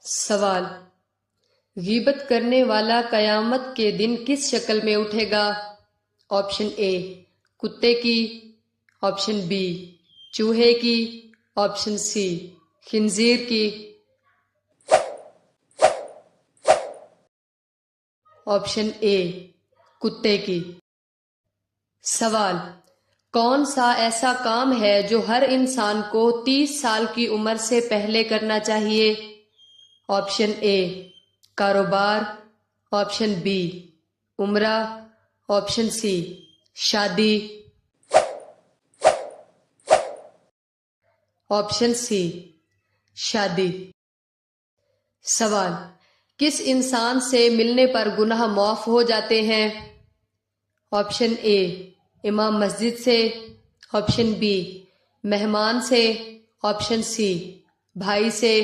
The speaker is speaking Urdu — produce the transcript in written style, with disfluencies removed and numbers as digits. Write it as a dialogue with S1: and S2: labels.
S1: سوال: غیبت کرنے والا قیامت کے دن کس شکل میں اٹھے گا؟ آپشن اے کتے کی، آپشن بی چوہے کی، آپشن سی خنزیر کی، آپشن اے کتے کی۔ سوال: کون سا ایسا کام ہے جو ہر انسان کو 30 سال کی عمر سے پہلے کرنا چاہیے؟ آپشن اے کاروبار، آپشن بی عمرہ، آپشن سی شادی، آپشن سی شادی۔ سوال: کس انسان سے ملنے پر گناہ معاف ہو جاتے ہیں؟ آپشن اے امام مسجد سے، آپشن بی مہمان سے، آپشن سی بھائی سے،